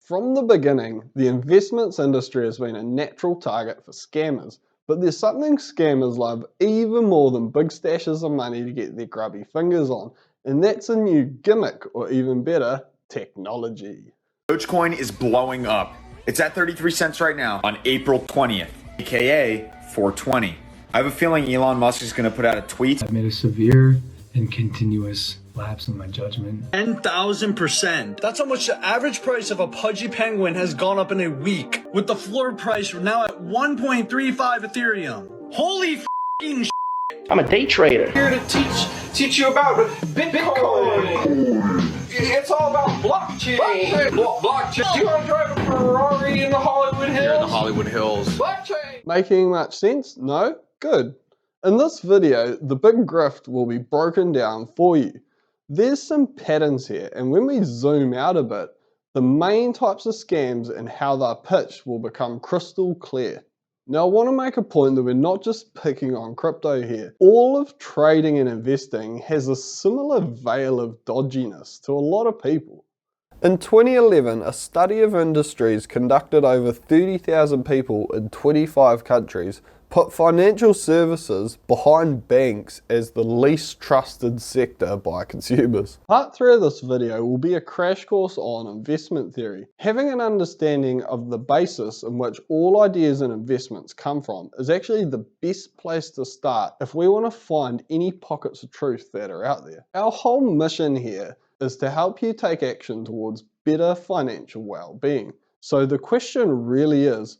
From the beginning, the investments industry has been a natural target for scammers, but there's something scammers love even more than big stashes of money to get their grubby fingers on, and that's a new gimmick, or even better, technology. Dogecoin is blowing up. It's at 33 cents right now on April 20th, aka 420. I have a feeling Elon Musk is going to put out a tweet. I've made a severe and continuous lapse in my judgment. 10,000%. That's how much the average price of a pudgy penguin has gone up in a week, with the floor price now at 1.35 Ethereum. Holy f***ing shit. I'm a day trader. Here to teach you about Bitcoin. It's all about blockchain. Blockchain. Do you want to drive a Ferrari in the Hollywood Hills? Here in the Hollywood Hills. Blockchain. Making much sense? No? Good. In this video, the big grift will be broken down for you. There's some patterns here, and when we zoom out a bit, the main types of scams and how they're pitched will become crystal clear. Now, I want to make a point that we're not just picking on crypto here. All of trading and investing has a similar veil of dodginess to a lot of people. In 2011, a study of industries conducted over 30,000 people in 25 countries put financial services behind banks as the least trusted sector by consumers. Part 3 of this video will be a crash course on investment theory. Having an understanding of the basis in which all ideas and investments come from is actually the best place to start if we want to find any pockets of truth that are out there. Our whole mission here is to help you take action towards better financial well-being. So the question really is,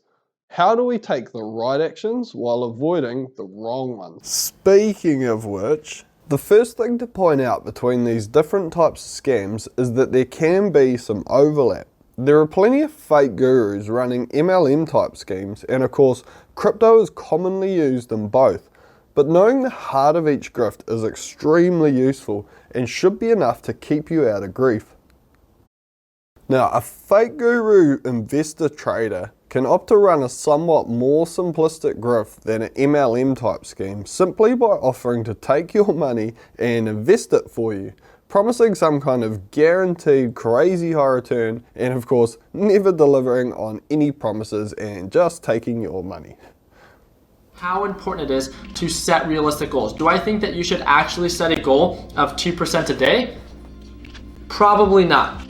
how do we take the right actions while avoiding the wrong ones? Speaking of which, the first thing to point out between these different types of scams is that there can be some overlap. There are plenty of fake gurus running MLM type schemes, and of course, crypto is commonly used in both. But knowing the heart of each grift is extremely useful and should be enough to keep you out of grief. Now, a fake guru investor trader can opt to run a somewhat more simplistic grift than an MLM type scheme simply by offering to take your money and invest it for you, promising some kind of guaranteed crazy high return, and of course never delivering on any promises and just taking your money. How important it is to set realistic goals. Do I think that you should actually set a goal of 2% a day? Probably not.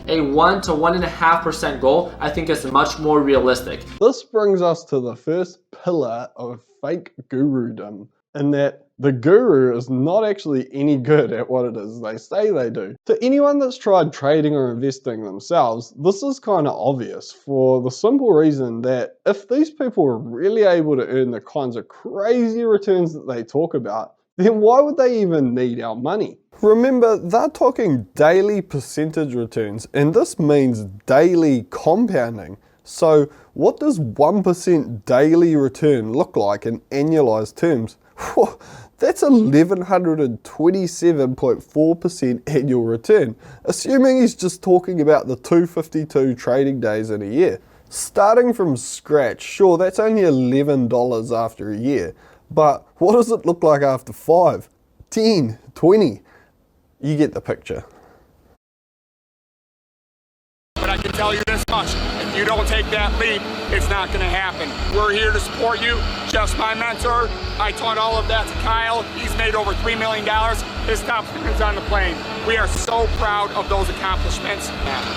A 1 to 1.5% goal, I think, is much more realistic. This brings us to the first pillar of fake gurudom, in that the guru is not actually any good at what it is they say they do. To anyone that's tried trading or investing themselves, this is kind of obvious for the simple reason that if these people were really able to earn the kinds of crazy returns that they talk about, then why would they even need our money? Remember, they're talking daily percentage returns, and this means daily compounding. So what does 1% daily return look like in annualized terms? That's 1127.4% annual return, assuming he's just talking about the 252 trading days in a year. Starting from scratch, sure, that's only $11 after a year, but what does it look like after 5, 10, 20? You get the picture. But I can tell you this much, if you don't take that leap, it's not going to happen. We're here to support you. Jeff's my mentor. I taught all of that to Kyle. He's made over $3 million. His top student's on the plane. We are so proud of those accomplishments.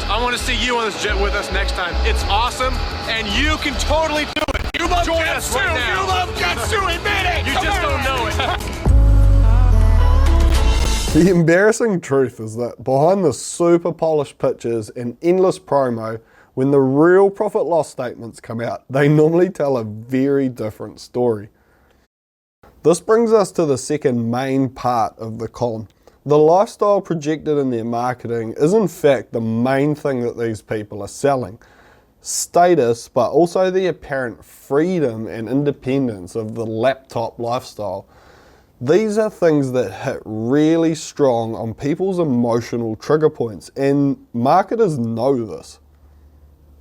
I want to see you on this jet with us next time. It's awesome, and you can totally do it. You love Join Jetsu. us right now. You love Jetsu. Admit it. You just don't know it. The embarrassing truth is that behind the super polished pictures and endless promo, when the real profit loss statements come out, they normally tell a very different story. This brings us to the second main part of the con. The lifestyle projected in their marketing is in fact the main thing that these people are selling. Status, but also the apparent freedom and independence of the laptop lifestyle. These are things that hit really strong on people's emotional trigger points, and marketers know this.